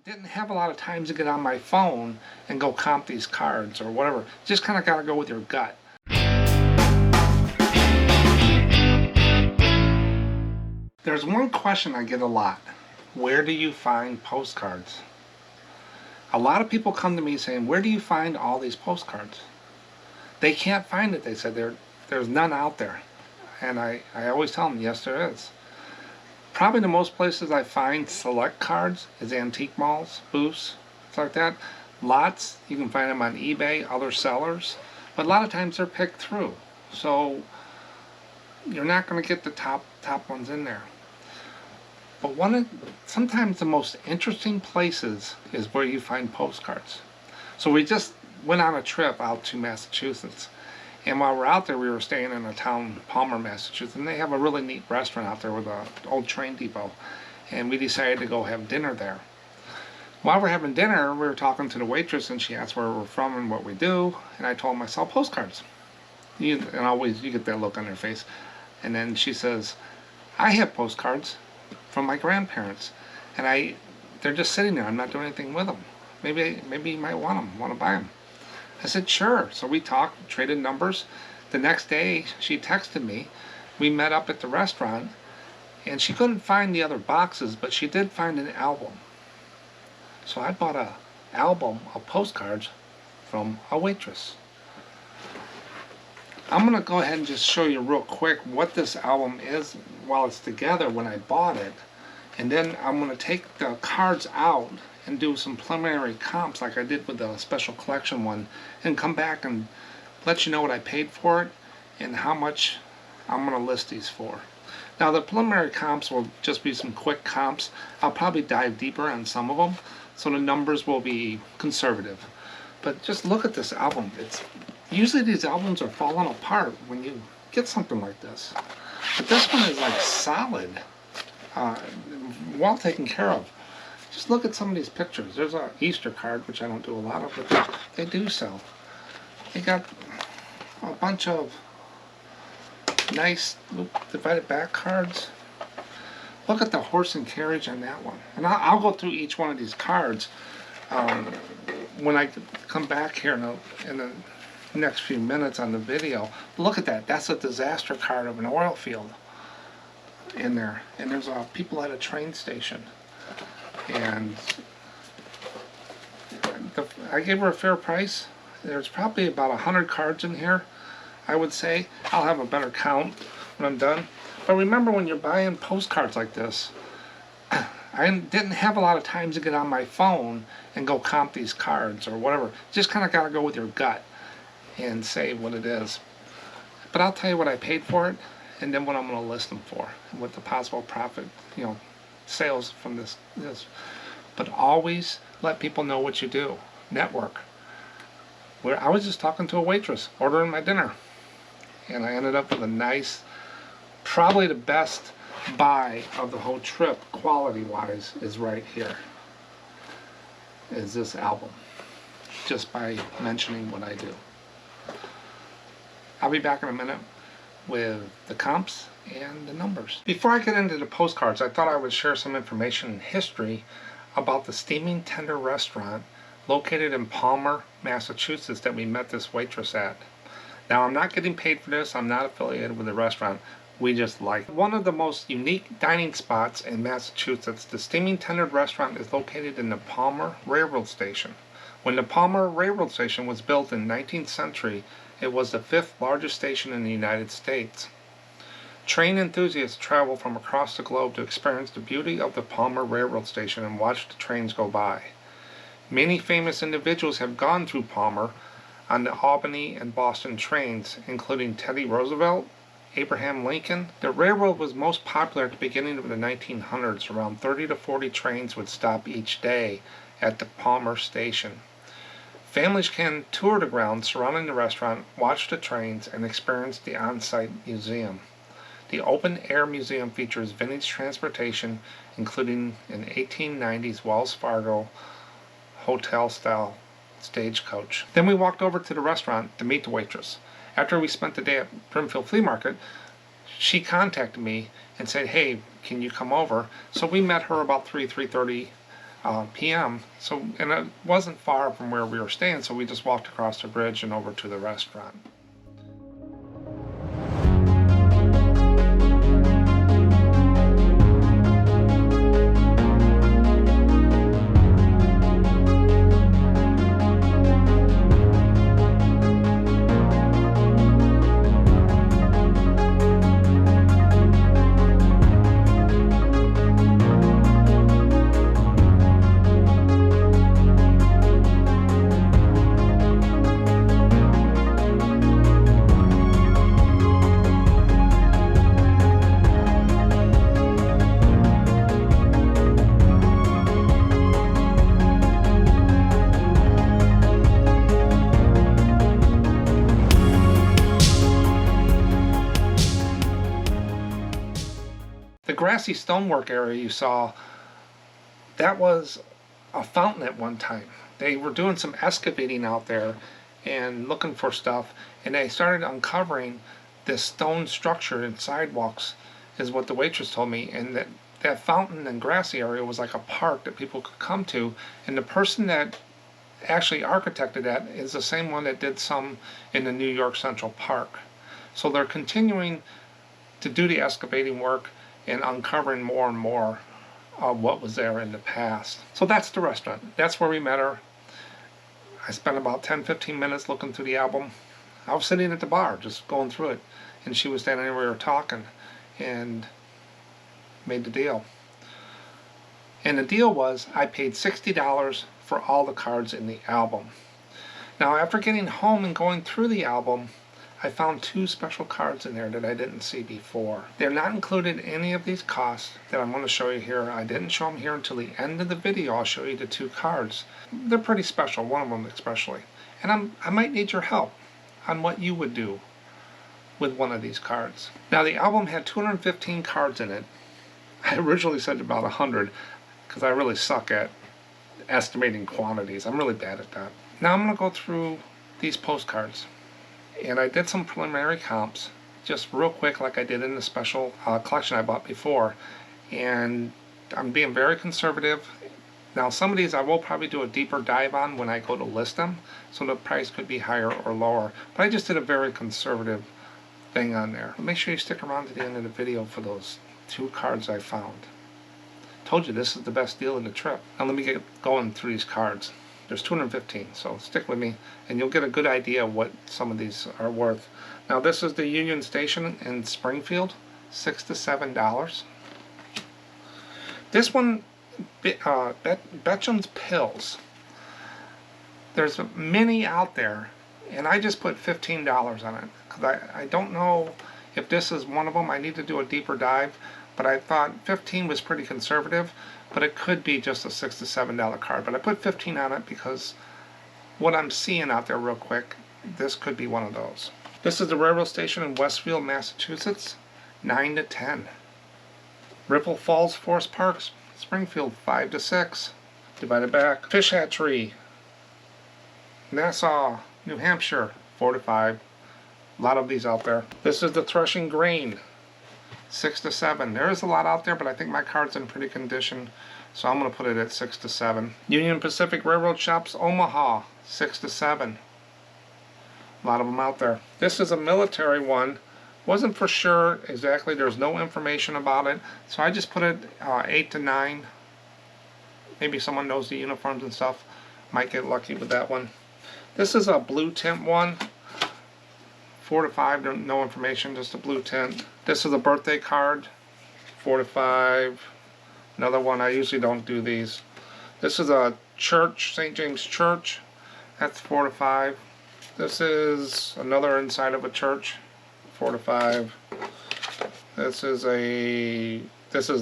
didn't have a lot of time to get on my phone and go comp these cards or whatever. Just kind of got to go with your gut. There's one question I get a lot. Where do you find postcards? A lot of people come to me saying, where do you find all these postcards? They can't find it. They said there's none out there. And I always tell them, yes, there is. Probably the most places I find select cards is antique malls, booths, stuff like that. Lots, you can find them on eBay, other sellers. But a lot of times they're picked through. So you're not going to get the top ones in there. But sometimes the most interesting places is where you find postcards. So we just went on a trip out to Massachusetts. And while we're out there, we were staying in a town, Palmer, Massachusetts, and they have a really neat restaurant out there with an old train depot. And we decided to go have dinner there. While we're having dinner, we were talking to the waitress, and she asked where we're from and what we do. And I told them I sell postcards. And always you get that look on their face. And then she says, I have postcards from my grandparents, and they're just sitting there. I'm not doing anything with them. Maybe you might want to buy them. I said, sure. So we talked, traded numbers. The next day, she texted me. We met up at the restaurant, and she couldn't find the other boxes, but she did find an album. So I bought an album of postcards from a waitress. I'm going to go ahead and just show you real quick what this album is while it's together when I bought it. And then I'm going to take the cards out and do some preliminary comps like I did with the special collection one, and come back and let you know what I paid for it and how much I'm going to list these for. Now the preliminary comps will just be some quick comps. I'll probably dive deeper on some of them, so the numbers will be conservative. But just look at this album. Usually these albums are falling apart when you get something like this. But this one is like solid, well taken care of. Just look at some of these pictures. There's an Easter card, which I don't do a lot of, but they do sell. They got a bunch of nice divided back cards. Look at the horse and carriage on that one. And I'll go through each one of these cards when I come back here in the next few minutes on the video. Look at that. That's a disaster card of an oil field in there. And there's people at a train station. And I gave her a fair price. There's probably about 100 cards in here, I would say. I'll have a better count when I'm done. But remember, when you're buying postcards like this, I didn't have a lot of time to get on my phone and go comp these cards or whatever. Just kind of got to go with your gut and say what it is. But I'll tell you what I paid for it, and then what I'm going to list them for, and what the possible profit, sales from this. But always let people know what you do. Network. I was just talking to a waitress, ordering my dinner, and I ended up with a nice, probably the best buy of the whole trip, quality-wise, is right here. Is this album, just by mentioning what I do. I'll be back in a minute with the comps and the numbers. Before I get into the postcards, I thought I would share some information in history about the Steaming Tender restaurant located in Palmer, Massachusetts that we met this waitress at. Now, I'm not getting paid for this. I'm not affiliated with the restaurant. We just like it. One of the most unique dining spots in Massachusetts, the Steaming Tender restaurant is located in the Palmer Railroad Station. When the Palmer Railroad Station was built in the 19th century, it was the 5th largest station in the United States. Train enthusiasts travel from across the globe to experience the beauty of the Palmer Railroad Station and watch the trains go by. Many famous individuals have gone through Palmer on the Albany and Boston trains, including Teddy Roosevelt, Abraham Lincoln. The railroad was most popular at the beginning of the 1900s. Around 30 to 40 trains would stop each day at the Palmer Station. Families can tour the grounds surrounding the restaurant, watch the trains, and experience the on-site museum. The open-air museum features vintage transportation, including an 1890s Wells Fargo hotel-style stagecoach. Then we walked over to the restaurant to meet the waitress. After we spent the day at Brimfield Flea Market, she contacted me and said, hey, can you come over? So we met her about 3:30 p.m. So, and it wasn't far from where we were staying, so we just walked across the bridge and over to the restaurant. The grassy stonework area you saw, that was a fountain at one time. They were doing some excavating out there and looking for stuff, and they started uncovering this stone structure in sidewalks, is what the waitress told me, and that fountain and grassy area was like a park that people could come to, and the person that actually architected that is the same one that did some in the New York Central Park. So they're continuing to do the excavating work and uncovering more and more of what was there in the past. So that's the restaurant. That's where we met her. I spent about 10-15 minutes looking through the album. I was sitting at the bar just going through it, and she was standing there, we were talking, and made the deal. And the deal was I paid $60 for all the cards in the album. Now, after getting home and going through the album, I found 2 special cards in there that I didn't see before. They're not included in any of these costs that I'm going to show you here. I didn't show them here until the end of the video. I'll show you the 2 cards. They're pretty special, one of them especially. And I might need your help on what you would do with one of these cards. Now, the album had 215 cards in it. I originally said about 100 because I really suck at estimating quantities. I'm really bad at that. Now I'm going to go through these postcards. And I did some preliminary comps, just real quick like I did in the special collection I bought before. And I'm being very conservative. Now some of these I will probably do a deeper dive on when I go to list them, so the price could be higher or lower. But I just did a very conservative thing on there. Make sure you stick around to the end of the video for those 2 cards I found. Told you this is the best deal in the trip. Now let me get going through these cards. There's 215, so stick with me and you'll get a good idea of what some of these are worth. Now this is the Union Station in Springfield, $6 to $7. This one, Betcham's Pills. There's many out there, and I just put $15 on it because I don't know if this is one of them. I need to do a deeper dive, but I thought 15 was pretty conservative. But it could be just a $6 to $7 card. But I put 15 on it because what I'm seeing out there real quick, this could be one of those. This is the railroad station in Westfield, Massachusetts, 9 to 10. Ripple Falls Forest Parks, Springfield, 5 to 6. Divided back. Fish Hatchery, Nassau, New Hampshire, 4 to 5. A lot of these out there. This is the Threshing Grain, 6 to 7. There is a lot out there, but I think my card's in pretty condition, so I'm going to put it at 6 to 7. Union Pacific Railroad Shops, Omaha, 6 to 7. A lot of them out there. This is a military one. Wasn't for sure exactly. There's no information about it, so I just put it 8 to 9. Maybe someone knows the uniforms and stuff. Might get lucky with that one. This is a blue tint one. 4 to 5, no information, just a blue tint. This is a birthday card, 4 to 5. Another one, I usually don't do these. This is a church, St. James Church, that's 4 to 5. This is another inside of a church, 4 to 5. This is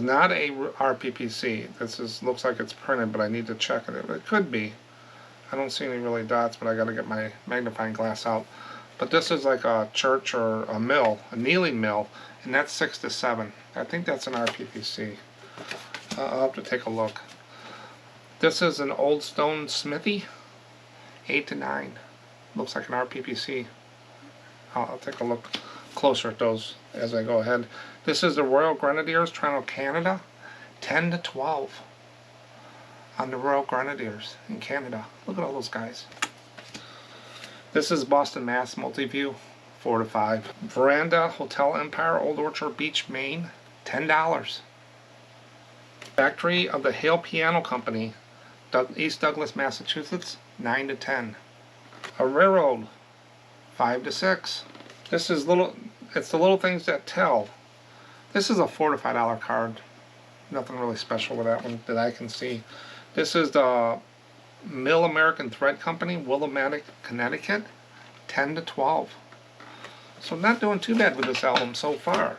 not a RPPC. This looks like it's printed, but I need to check it. It could be. I don't see any really dots, but I gotta get my magnifying glass out. But this is like a church or a mill, a kneeling mill, and that's 6 to 7. I think that's an RPPC. I'll have to take a look. This is an old stone smithy, 8 to 9. Looks like an RPPC. I'll take a look closer at those as I go ahead. This is the Royal Grenadiers, Toronto, Canada, 10 to 12. on the Royal Grenadiers in Canada. Look at all those guys. This is Boston, Mass. Multi-view, 4 to 5. Veranda Hotel Empire, Old Orchard Beach, Maine, $10. Factory of the Hale Piano Company, East Douglas, Massachusetts, 9 to 10. A railroad, 5 to 6. This is it's the little things that tell. This is a $4 to $5 card. Nothing really special with that one that I can see. This is the Mill American Thread Company, Willimantic, Connecticut, 10 to 12. So not doing too bad with this album so far.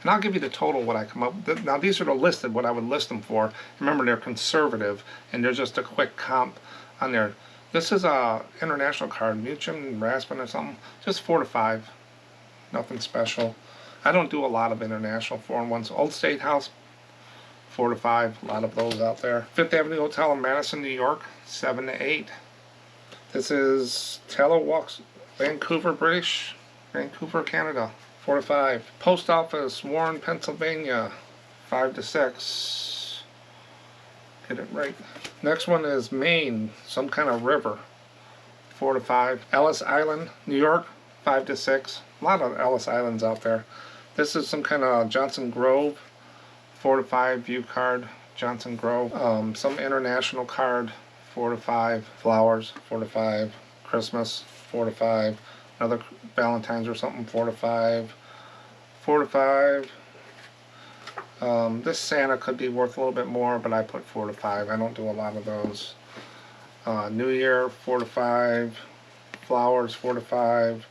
And I'll give you the total what I come up with. Now these are the listed, what I would list them for. Remember, they're conservative, and there's just a quick comp on there. This is a international card, Muchin, Raspin or something. Just 4 to 5. Nothing special. I don't do a lot of international foreign ones. Old State House, 4 to 5. A lot of those out there. Fifth Avenue Hotel in Madison, New York, 7 to 8. This is Tallowax, Vancouver, British, Vancouver, Canada, 4 to 5. Post Office, Warren, Pennsylvania, 5 to 6. Get it right. Next one is Maine, some kind of river, 4 to 5. Ellis Island, New York, 5 to 6. A lot of Ellis Islands out there. This is some kind of Johnson Grove, 4 to 5 view card, Johnson Grove. Some international card, 4 to 5. Flowers, 4 to 5. Christmas, 4 to 5. Another Valentine's or something, 4 to 5. 4 to 5. This Santa could be worth a little bit more, but I put 4 to 5. I don't do a lot of those. New Year, 4 to 5. Flowers, 4 to 5.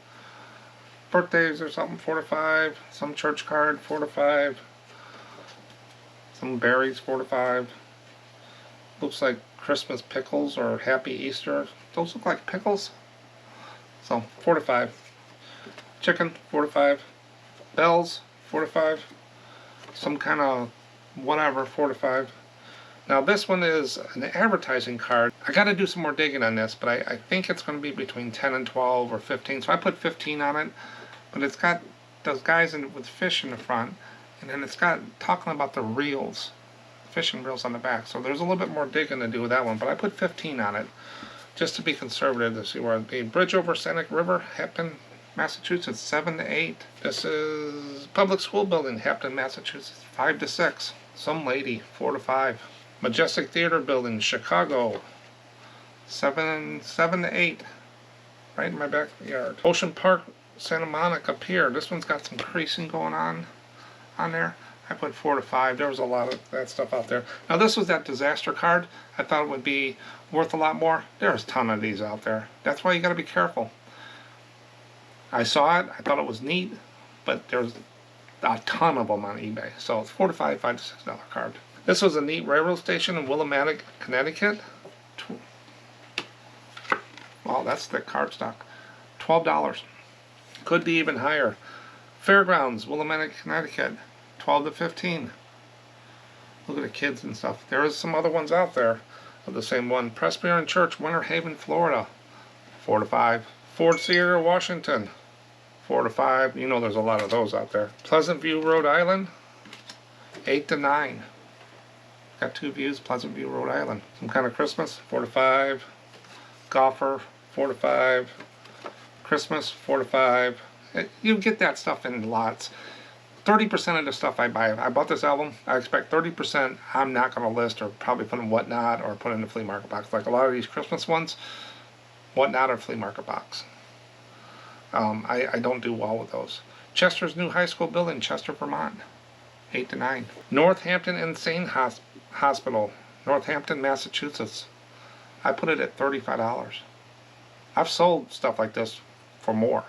Birthdays or something, 4 to 5. Some church card, 4 to 5. Some berries, 4 to 5. Looks like Christmas pickles or Happy Easter. Those look like pickles. So 4 to 5. Chicken, 4 to 5. Bells, 4 to 5. Some kind of whatever, 4 to 5. Now this one is an advertising card. I got to do some more digging on this, but I think it's going to be between 10 and 12 or 15. So I put 15 on it. But it's got those guys with fish in the front, and then it's got talking about the reels, fishing reels on the back. So there's a little bit more digging to do with that one, but I put 15 on it just to be conservative to see where it'd be. Bridge over Scenic River, Hampton, Massachusetts, 7 to 8. This is Public School Building, Hampton, Massachusetts, 5 to 6. Some Lady, 4 to 5. Majestic Theater Building, Chicago, 7 to 8. Right in my backyard. Ocean Park, Santa Monica Pier. This one's got some creasing going on there. I put 4 to 5. There was a lot of that stuff out there. Now this was that disaster card. I thought it would be worth a lot more. There's a ton of these out there. That's why you got to be careful. I saw it. I thought it was neat, but there's a ton of them on eBay. So it's 4 to 5, $5 to $6 card. This was a neat railroad station in Willimantic, Connecticut. Wow, that's the card stock. $12. Could be even higher. Fairgrounds, Willimantic, Connecticut, 12 to 15. Look at the kids and stuff. There is some other ones out there of the same one. Presbyterian Church, Winter Haven, Florida, 4 to 5. Ford Theater, Washington, 4 to 5. You know there's a lot of those out there. Pleasant View, Rhode Island, 8 to 9. Got 2 views, Pleasant View, Rhode Island. Some kind of Christmas, 4 to 5. Golfer, 4 to 5. Christmas, 4 to 5. You get that stuff in lots. 30% of the stuff I buy, I bought this album, I expect 30% I'm not going to list or probably put in Whatnot or put in the flea market box. Like a lot of these Christmas ones, Whatnot or flea market box. I don't do well with those. Chester's new high school building, Chester, Vermont, 8 to 9. Northampton Insane Hospital, Northampton, Massachusetts. I put it at $35. I've sold stuff like this for more.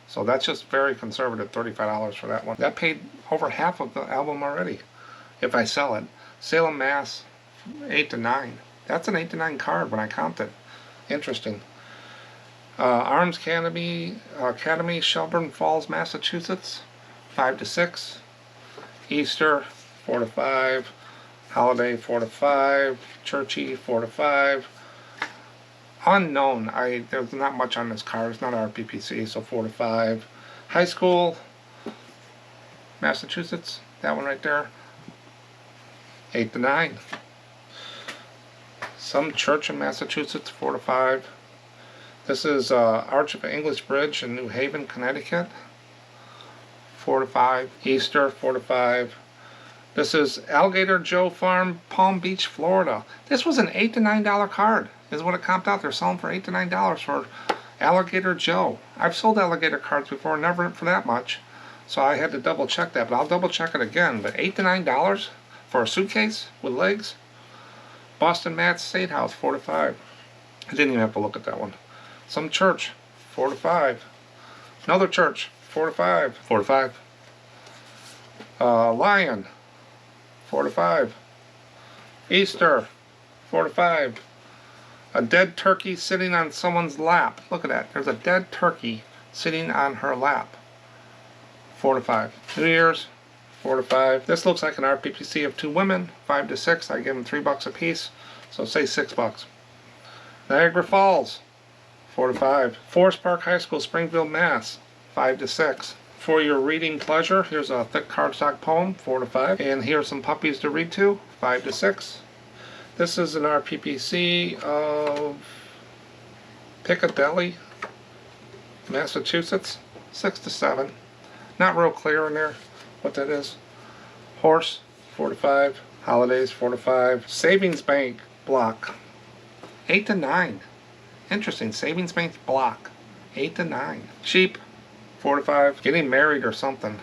So that's just very conservative, $35 for that one. That paid over half of the album already, if I sell it. Salem, Mass, 8 to 9. That's an 8 to 9 card when I count it. Interesting. Arms Academy, Shelburne Falls, Massachusetts, 5 to 6. Easter, 4 to 5. Holiday, 4 to 5. Churchy, 4 to 5. Unknown, there's not much on this card. It's not RPPC, so 4 to 5. High school, Massachusetts, that one right there, 8 to 9. Some church in Massachusetts, 4 to 5. This is Arch of English Bridge in New Haven, Connecticut, 4 to 5. Easter, 4 to 5. This is Alligator Joe Farm, Palm Beach, Florida. This was an $8 to $9 card, is what it comped out. They're selling for $8 to $9 for Alligator Joe. I've sold alligator cards before, never for that much. So I had to double check that, but I'll double check it again. But $8 to $9 for a suitcase with legs? Boston Matt's State House, 4 to 5. I didn't even have to look at that one. Some church, 4 to 5. Another church, 4 to 5. 4 to 5. Lion, 4 to 5. Easter, 4 to 5. A dead turkey sitting on someone's lap. Look at that. There's a dead turkey sitting on her lap. 4 to 5. New Year's, 4 to 5. This looks like an RPPC of 2 women. 5 to 6. I give them $3 a piece. So say $6. Niagara Falls, 4 to 5. Forest Park High School, Springfield, Mass. 5 to 6. For your reading pleasure, here's a thick cardstock poem, 4 to 5. And here's some puppies to read to, 5 to 6. This is an RPPC of Piccadilly, Massachusetts, 6 to 7. Not real clear in there what that is. Horse, 4 to 5. Holidays, 4 to 5. Savings Bank block, 8 to 9. Interesting. Savings Bank block, 8 to 9. Sheep, 4 to 5. Getting married or something,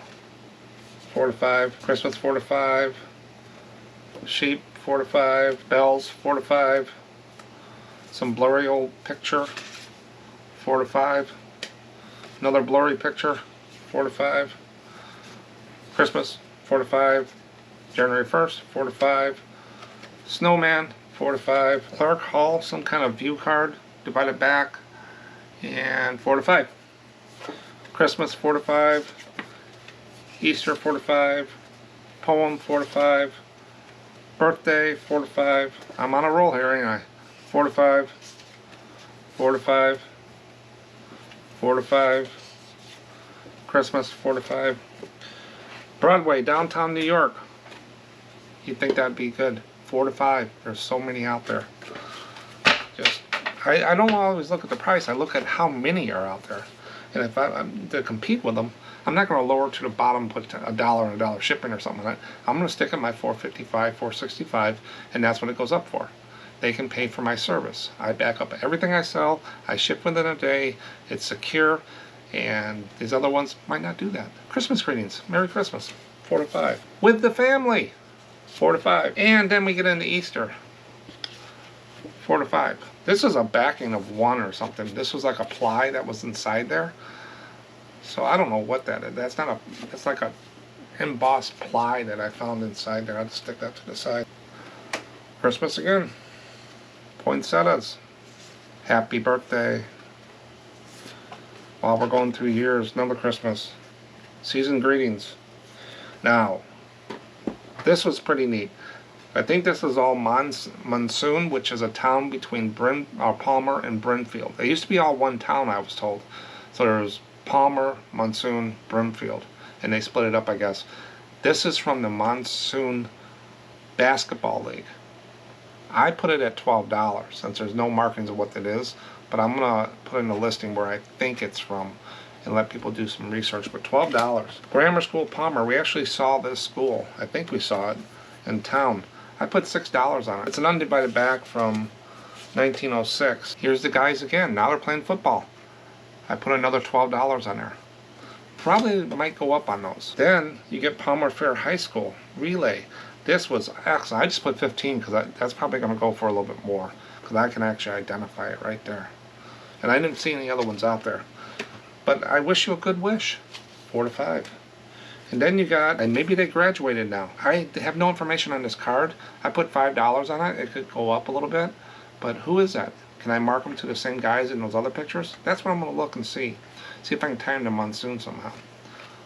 4 to 5. Christmas, 4 to 5. Sheep, 4 to 5. Bells, 4 to 5. Some blurry old picture, 4 to 5. Another blurry picture, 4 to 5. Christmas, 4 to 5. January 1st, 4 to 5. Snowman, 4 to 5. Clark Hall, some kind of view card, divided back, and 4 to 5. Christmas, 4 to 5. Easter, 4 to 5. Poem, 4 to 5. Birthday, 4 to 5. I'm on a roll here, ain't I? 4 to 5. 4 to 5. 4 to 5. Christmas, 4 to 5. Broadway, downtown New York. You'd think that'd be good. 4 to 5. There's so many out there. I don't always look at the price. I look at how many are out there. And if I'm to compete with them, I'm not going to lower to the bottom, put $1 and $1 shipping or something like that. I'm going to stick at my $4.55, $4.65, and that's what it goes up for. They can pay for my service. I back up everything I sell. I ship within a day. It's secure. And these other ones might not do that. Christmas greetings. Merry Christmas. 4 to 5. With the family. 4 to 5. And then we get into Easter. 4 to 5. This is a backing of 1 or something. This was like a ply that was inside there. So I don't know what that is. That's not a, it's like a embossed ply that I found inside there. I'll just stick that to the side. Christmas again. Poinsettias. Happy birthday. While we're going through years, another Christmas. Season greetings. Now, this was pretty neat. I think this is all Monsoon, which is a town between Palmer and Brimfield. They used to be all one town, I was told. So there was Palmer, Monsoon, Brimfield. And they split it up, I guess. This is from the Monsoon Basketball League. I put it at $12, since there's no markings of what it is. But I'm going to put in a listing where I think it's from and let people do some research. But $12. Grammar School Palmer. We actually saw this school. I think we saw it in town. I put $6 on it. It's an undivided back from 1906. Here's the guys again. Now they're playing football. I put another $12 on there. Probably might go up on those. Then you get Palmer Fair High School Relay. This was excellent. I just put 15 because that's probably going to go for a little bit more because I can actually identify it right there. And I didn't see any other ones out there. But I wish you a good wish. 4 to 5. And then you got, and maybe they graduated now. I have no information on this card. I put $5 on it. It could go up a little bit. But who is that? Can I mark them to the same guys in those other pictures? That's what I'm going to look and see. See if I can time the Monsoon somehow.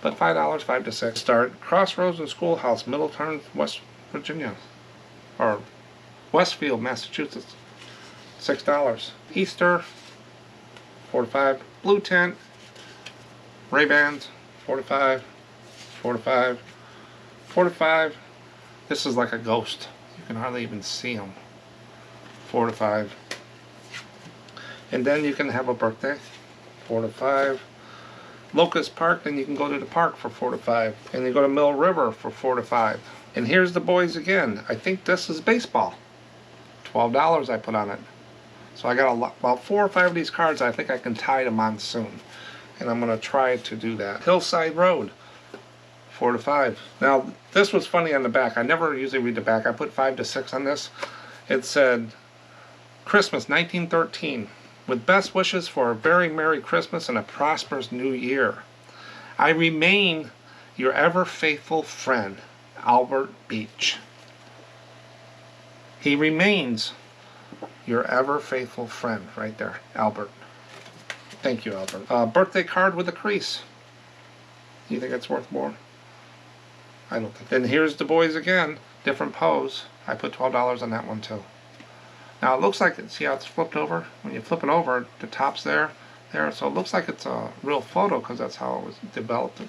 But $5, 5 to 6. Start Crossroads and Schoolhouse, Middletown, West Virginia. Or Westfield, Massachusetts. $6. Easter, 4 to 5. Blue Tent, Ray-Bans, 4 to 5. 4 to 5. 4 to 5. This is like a ghost. You can hardly even see them. 4 to 5. And then you can have a birthday, 4 to 5. Locust Park, then you can go to the park for 4 to 5. And then go to Mill River for 4 to 5. And here's the boys again. I think this is baseball. $12 I put on it. So I got about 4 or 5 of these cards. I think I can tie them on soon. And I'm going to try to do that. Hillside Road, 4 to 5. Now, this was funny on the back. I never usually read the back. I put 5 to 6 on this. It said, Christmas 1913. With best wishes for a very Merry Christmas and a prosperous New Year. I remain your ever faithful friend, Albert Beach. He remains your ever faithful friend, right there, Albert. Thank you, Albert. Birthday card with a crease. You think it's worth more? I don't think. Then here's the boys again, different pose. I put $12 on that one too. Now it looks like, see how it's flipped over? When you flip it over, the top's there. So it looks like it's a real photo because that's how it was developed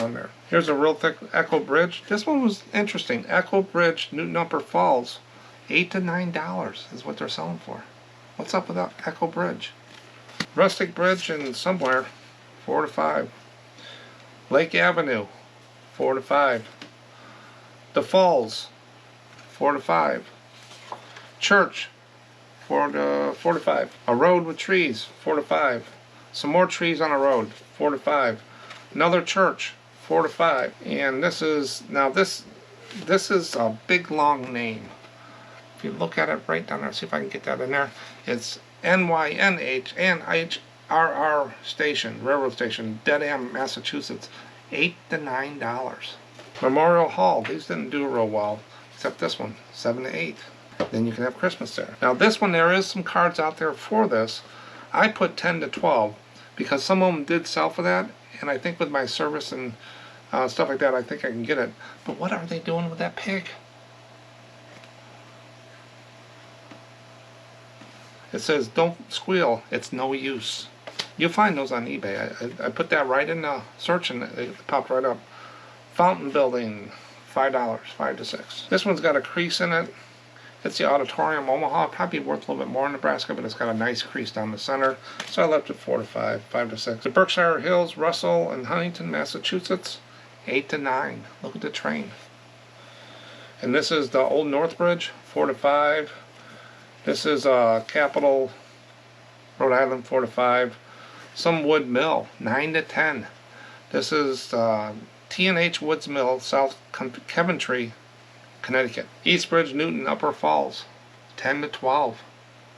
on there. Here's a real thick Echo Bridge. This one was interesting. Echo Bridge, Newton Upper Falls, $8 to $9 is what they're selling for. What's up with that Echo Bridge? Rustic Bridge in somewhere, 4 to 5. Lake Avenue, 4 to 5. The Falls, 4 to 5. Church, 4 to 5. A road with trees, 4 to 5. Some more trees on a road, 4 to 5. Another church, 4 to 5. And this is, now this is a big long name. If you look at it right down there, see if I can get that in there. It's NYNHRR station, railroad station, Dedham, Massachusetts, $8 to $9. Memorial Hall, these didn't do real well, except this one, 7 to 8. Then you can have Christmas there. Now this one, there is some cards out there for this. I put 10 to 12 because some of them did sell for that, and I think with my service and stuff like that, I think I can get it. But what are they doing with that pig? It says, don't squeal, it's no use. You'll find those on eBay. I put that right in the search and it popped right up. Fountain Building, $5, 5 to 6. This one's got a crease in it. It's the Auditorium Omaha. Probably worth a little bit more in Nebraska, but it's got a nice crease down the center. So I left it 4 to 5, 5 to 6. The Berkshire Hills, Russell, and Huntington, Massachusetts, 8 to 9. Look at the train. And this is the Old North Bridge, 4 to 5. This is Capitol, Rhode Island, 4 to 5. Some Wood Mill, 9 to 10. This is T&H Woods Mill, South Coventry, Connecticut. Eastbridge, Newton, Upper Falls, 10 to 12.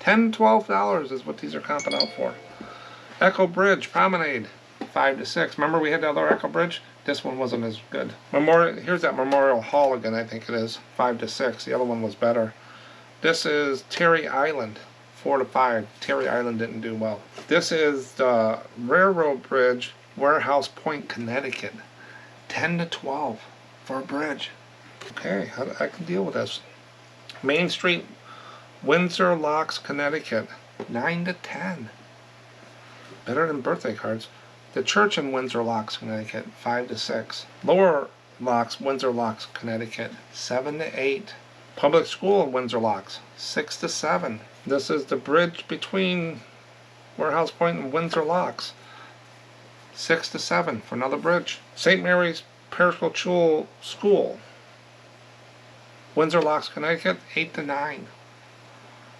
$10 to $12 is what these are comping out for. Echo Bridge, Promenade, 5 to 6. Remember we had the other Echo Bridge? This one wasn't as good. Here's that Memorial Hall again, I think it is, 5 to 6. The other one was better. This is Terry Island, 4 to 5. Terry Island didn't do well. This is the Railroad Bridge, Warehouse Point, Connecticut, 10 to 12 for a bridge. Okay, I can deal with this. Main Street, Windsor Locks, Connecticut, 9 to 10. Better than birthday cards. The Church in Windsor Locks, Connecticut, 5 to 6. Lower Locks, Windsor Locks, Connecticut, 7 to 8. Public School in Windsor Locks, 6 to 7. This is the bridge between Warehouse Point and Windsor Locks, 6 to 7 for another bridge. St. Mary's Parochial School, Windsor Locks, Connecticut, 8 to 9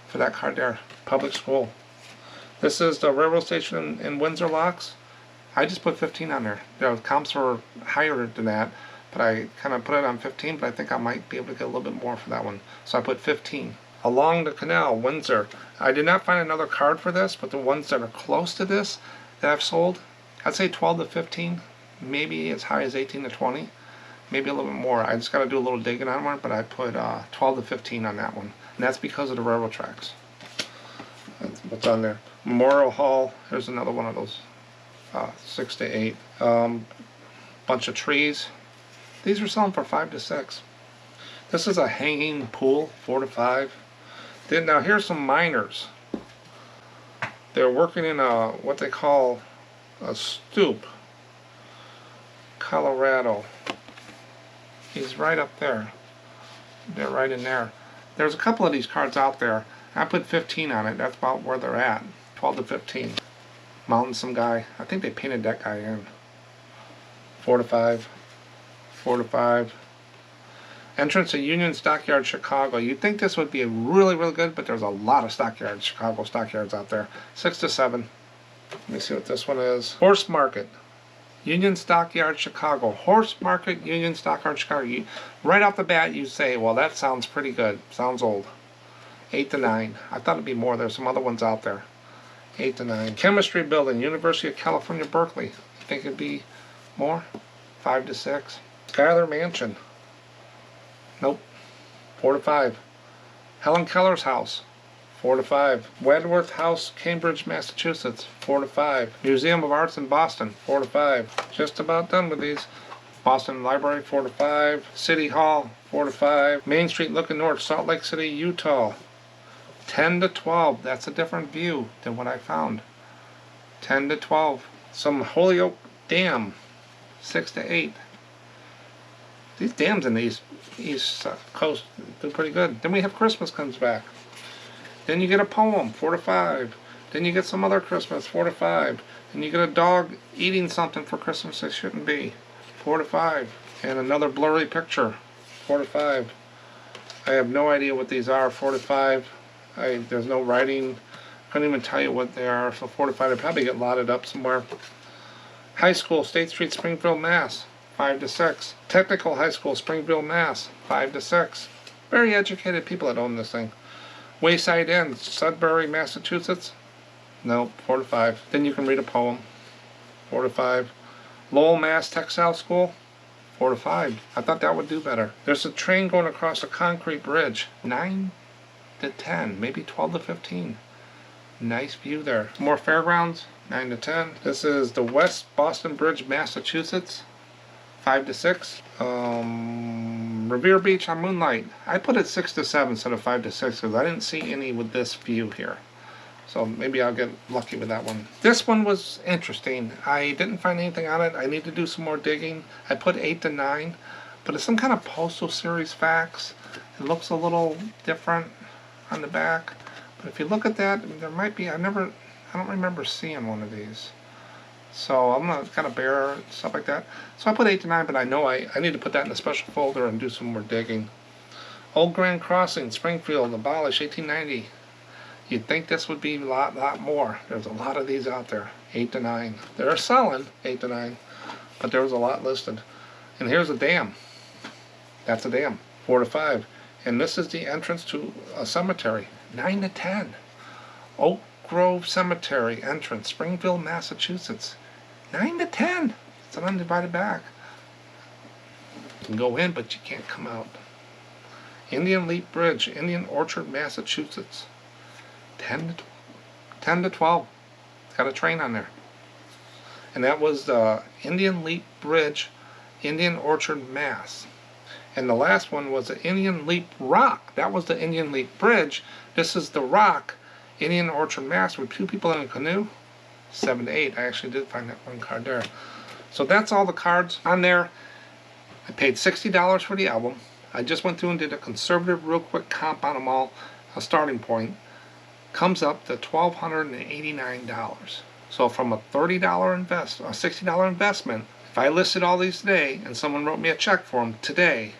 for that card there. Public school. This is the railroad station in Windsor Locks. I just put 15 on there. The comps were higher than that, but I kind of put it on 15, but I think I might be able to get a little bit more for that one. So I put 15. Along the Canal, Windsor. I did not find another card for this, but the ones that are close to this that I've sold, I'd say 12 to 15, maybe as high as 18 to 20, maybe a little bit more. I just got to do a little digging on one, but I put 12 to 15 on that one, and that's because of the railroad tracks. That's what's on there. Memorial Hall, here's another one of those, 6 to 8. Bunch of trees. These are selling for 5 to 6. This is a hanging pool, 4 to 5. Then now here's some miners. They're working in a what they call a stoop. Colorado. He's right up there. They're right in there. There's a couple of these cards out there. I put 15 on it. That's about where they're at. 12 to 15. Mounting some guy. I think they painted that guy in. 4 to 5. 4 to 5. Entrance to Union Stockyard, Chicago. You'd think this would be really, really good, but there's a lot of stockyards, Chicago stockyards out there. 6 to 7. Let me see what this one is. Horse Market. Union Stockyard, Chicago. Horse Market, Union Stockyard, Chicago. Right off the bat, you say, well, that sounds pretty good. Sounds old. 8 to 9. I thought it'd be more. There's some other ones out there. 8 to 9. Chemistry Building, University of California, Berkeley. You think it'd be more? 5 to 6. Schuyler Mansion. Nope. 4 to 5. Helen Keller's house. 4 to 5. Wedworth House, Cambridge, Massachusetts. 4 to 5. Museum of Arts in Boston. 4 to 5. Just about done with these. Boston Library. 4 to 5. City Hall. 4 to 5. Main Street looking north. Salt Lake City, Utah. 10 to 12. That's a different view than what I found. 10 to 12. Some Holyoke Dam. 6 to 8. These dams in the East Coast do pretty good. Then we have Christmas comes back. Then you get a poem, 4 to 5. Then you get some other Christmas, 4 to 5. Then you get a dog eating something for Christmas it shouldn't be, 4 to 5. And another blurry picture, 4 to 5. I have no idea what these are, 4 to 5. There's no writing. Couldn't even tell you what they are, so 4 to 5. They probably get lotted up somewhere. High School, State Street, Springfield, Mass. 5 to 6. Technical High School, Springfield, Mass. 5 to 6. Very educated people that own this thing. Wayside Inn, Sudbury, Massachusetts. No, 4 to 5. Then you can read a poem. 4 to 5. Lowell, Mass. Textile School. 4 to 5. I thought that would do better. There's a train going across a concrete bridge. 9 to 10. Maybe 12 to 15. Nice view there. More fairgrounds. 9 to 10. This is the West Boston Bridge, Massachusetts. 5 to 6. Revere Beach on Moonlight. I put it 6 to 7 instead of 5 to 6 because I didn't see any with this view here. So maybe I'll get lucky with that one. This one was interesting. I didn't find anything on it. I need to do some more digging. I put 8 to 9, but it's some kind of Postal Series fax. It looks a little different on the back. But if you look at that, there might be, I don't remember seeing one of these. So I'm going to kind of bear stuff like that. So I put 8 to 9, but I know I need to put that in a special folder and do some more digging. Old Grand Crossing, Springfield, abolished 1890. You'd think this would be a lot more. There's a lot of these out there. 8 to 9. They're selling 8 to 9, but there was a lot listed. And here's a dam. That's a dam. 4 to 5. And this is the entrance to a cemetery. 9 to 10. Oak Grove Cemetery entrance, Springfield, Massachusetts. 9 to 10. It's an undivided back. You can go in, but you can't come out. Indian Leap Bridge, Indian Orchard, Massachusetts. 10 to 12. It's got a train on there. And that was the Indian Leap Bridge, Indian Orchard, Mass. And the last one was the Indian Leap Rock. That was the Indian Leap Bridge. This is the Rock, Indian Orchard, Mass, with 2 people in a canoe. 7 to 8. I actually did find that one card there. So that's all the cards on there. I paid $60 for the album. I just went through and did a conservative, real quick comp on them all. A starting point comes up to $1,289. So from a $60 investment, if I listed all these today and someone wrote me a check for them today,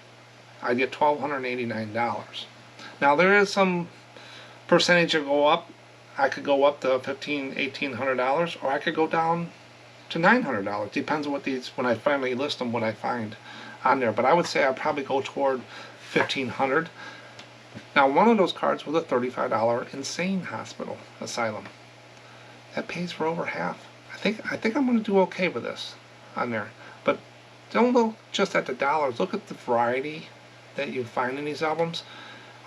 I'd get $1,289. Now there is some percentage to go up. I could go up to $1,500, $1,800, or I could go down to $900. Depends on what these, when I finally list them, what I find on there. But I would say I'd probably go toward $1,500. Now one of those cards was a $35 insane hospital asylum. That pays for over half. I think I'm going to do okay with this on there. But don't look just at the dollars. Look at the variety that you find in these albums.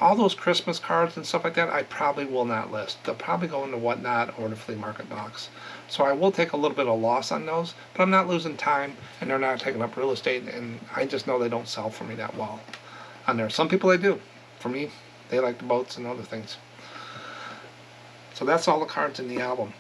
All those Christmas cards and stuff like that, I probably will not list. They'll probably go into Whatnot or the flea market box. So I will take a little bit of loss on those, but I'm not losing time, and they're not taking up real estate, and I just know they don't sell for me that well on there. Some people they do. For me, they like the boats and other things. So that's all the cards in the album.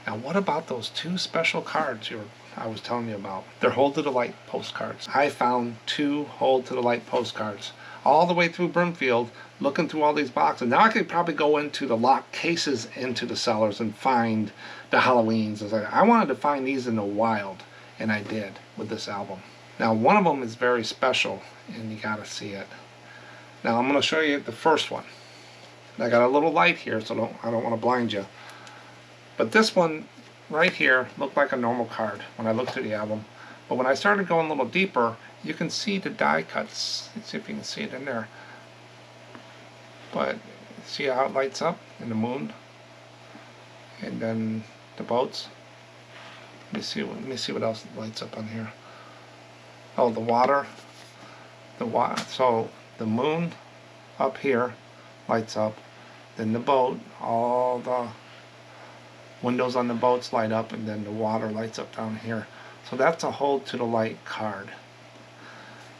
Now what about those 2 special cards I was telling you about? They're Hold to the Light postcards. I found 2 Hold to the Light postcards. all the way through Brimfield, looking through all these boxes. Now I could probably go into the locked cases into the cellars and find the Halloweens. I wanted to find these in the wild, and I did with this album. Now one of them is very special, and you gotta see it. Now I'm gonna show you the first one. I got a little light here, so I don't want to blind you. But this one right here looked like a normal card when I looked through the album. But when I started going a little deeper, you can see the die cuts. Let's see if you can see it in there. But see how it lights up in the moon, and then the boats. Let me see what else lights up on here. Oh, the water. So the moon up here lights up. Then the boat, all the windows on the boats light up, and then the water lights up down here. So that's a hold to the light card.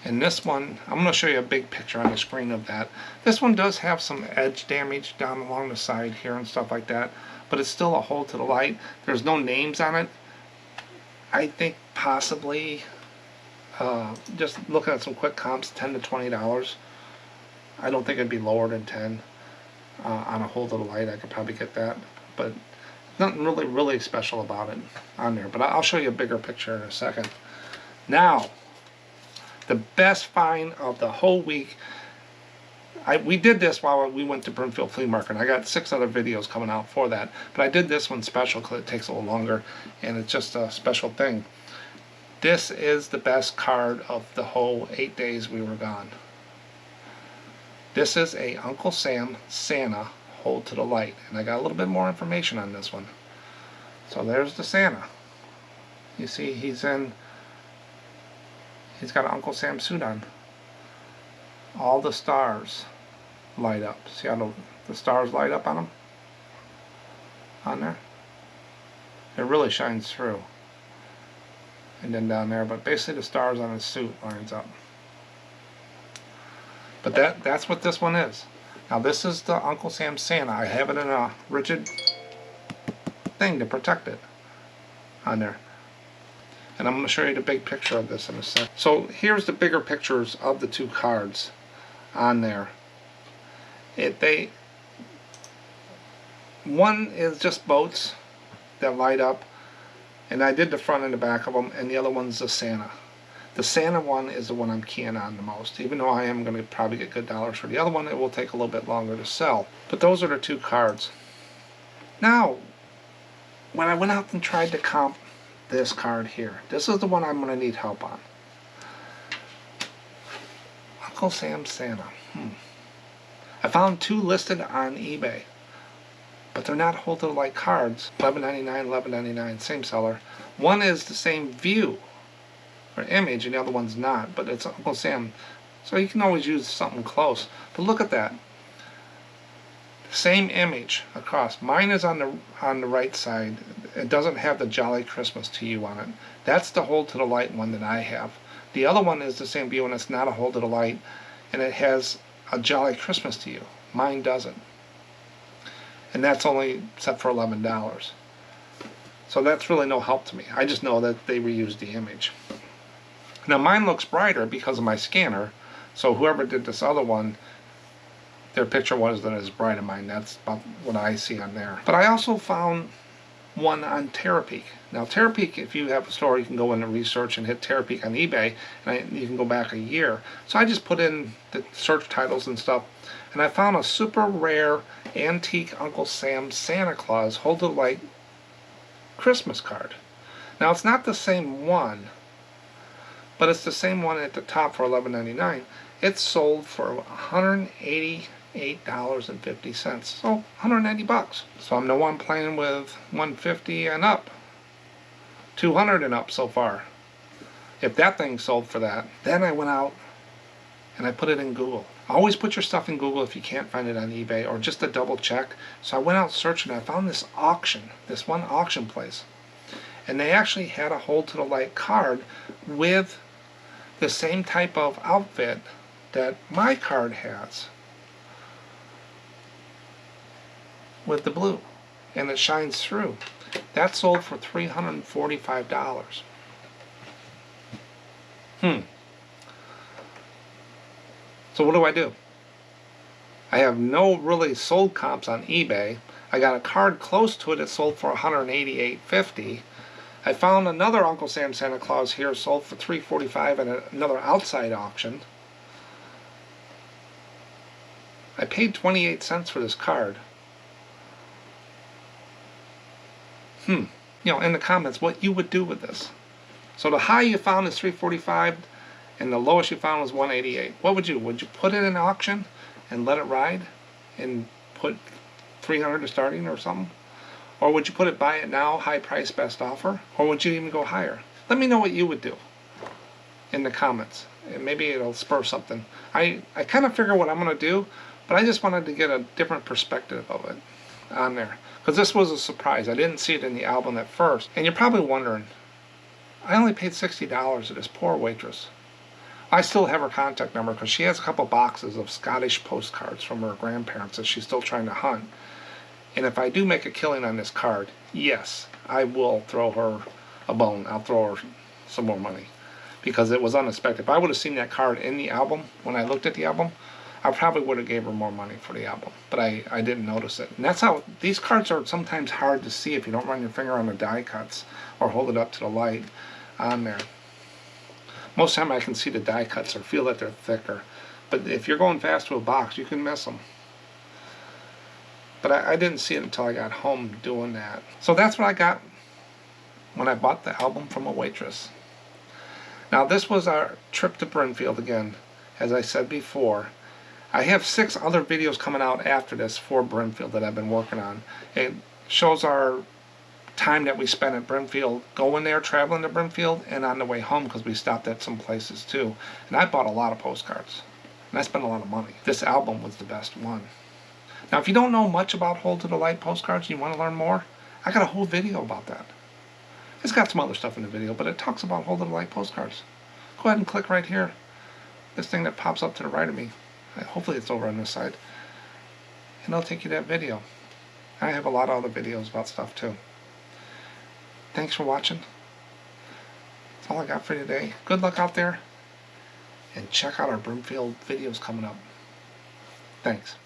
And this one, I'm going to show you a big picture on the screen of that. This one does have some edge damage down along the side here and stuff like that, but it's still a hold to the light. There's no names on it. I think possibly, just looking at some quick comps, $10 to $20. I don't think it'd be lower than 10 on a hold to the light. I could probably get that, but nothing really special about it on there. But I'll show you a bigger picture in a second. Now, the best find of the whole week. We did this while we went to Brimfield Flea Market. I got 6 other videos coming out for that, but I did this one special because it takes a little longer, and it's just a special thing. This is the best card of the whole 8 days we were gone. This is a Uncle Sam Santa hold to the light, and I got a little bit more information on this one. So there's the Santa. You see he's got an Uncle Sam suit on. All the stars light up. See how the stars light up on him? On there? It really shines through. And then down there, but basically the stars on his suit lines up. But that's what this one is. Now this is the Uncle Sam Santa. I have it in a rigid thing to protect it on there. And I'm going to show you the big picture of this in a sec. So here's the bigger pictures of the 2 cards on there. One is just boats that light up, and I did the front and the back of them, and the other one's the Santa. The Santa one is the one I'm keying on the most, even though I am going to probably get good dollars for the other one. It will take a little bit longer to sell. But those are the 2 cards. Now, when I went out and tried to comp this card here, this is the one I'm going to need help on. Uncle Sam Santa. I found 2 listed on eBay, but they're not hold to the light cards. $11.99, $11.99, same seller. One is the same view or image, and the other one's not, but it's Uncle Sam, so you can always use something close. But look at that. Same image across. Mine is on the right side. It doesn't have the Jolly Christmas to You on it. That's the hold to the light one that I have. The other one is the same view, and it's not a hold to the light, and it has a Jolly Christmas to You. Mine doesn't. And that's only set for $11. So that's really no help to me. I just know that they reused the image. Now mine looks brighter because of my scanner, so whoever did this other one, their picture wasn't as bright as mine. That's about what I see on there. But I also found one on Terapeak. Now Terapeak, if you have a store, you can go in and research and hit Terapeak on eBay, and you can go back a year. So I just put in the search titles and stuff, and I found a super rare antique Uncle Sam Santa Claus hold to the light Christmas card. Now it's not the same one, but it's the same one at the top for $11.99. It's sold for $188.50, so $190. So I'm the one playing with $150 and up, $200 and up so far. If that thing sold for that, then I went out and I put it in Google. Always put your stuff in Google if you can't find it on eBay, or just to double check. So I went out searching, and I found this auction, this one auction place, and they actually had a hold to the light card with the same type of outfit that my card has, with the blue, and it shines through. That sold for $345. So what do? I have no really sold comps on eBay. I got a card close to it that sold for $188.50. I found another Uncle Sam Santa Claus here sold for $345 at another outside auction. I paid 28 cents for this card. You know, in the comments what you would do with this. So the high you found is $345 and the lowest you found was $188. What would you do? Would you put it in auction and let it ride and put $300 to starting or something? Or would you put it buy it now, high price, best offer? Or would you even go higher? Let me know what you would do in the comments. And maybe it'll spur something. I kind of figure what I'm going to do, but I just wanted to get a different perspective of it on there. Because this was a surprise. I didn't see it in the album at first. And you're probably wondering, I only paid $60 to this poor waitress. I still have her contact number because she has a couple boxes of Scottish postcards from her grandparents that she's still trying to hunt. And if I do make a killing on this card, yes, I will throw her a bone. I'll throw her some more money because it was unexpected. If I would have seen that card in the album when I looked at the album, I probably would have gave her more money for the album. But I didn't notice it. And that's how these cards are sometimes hard to see if you don't run your finger on the die cuts or hold it up to the light on there. Most of the time I can see the die cuts or feel that they're thicker. But if you're going fast to a box, you can miss them. But I didn't see it until I got home doing that. So that's what I got when I bought the album from a waitress. Now this was our trip to Brimfield again, as I said before. I have 6 other videos coming out after this for Brimfield that I've been working on. It shows our time that we spent at Brimfield, going there, traveling to Brimfield, and on the way home because we stopped at some places too. And I bought a lot of postcards. And I spent a lot of money. This album was the best one. Now, if you don't know much about Hold to the Light postcards and you want to learn more, I got a whole video about that. It's got some other stuff in the video, but it talks about Hold to the Light postcards. Go ahead and click right here. This thing that pops up to the right of me. Hopefully it's over on this side. And it'll take you to that video. I have a lot of other videos about stuff too. Thanks for watching. That's all I got for you today. Good luck out there. And check out our Brimfield videos coming up. Thanks.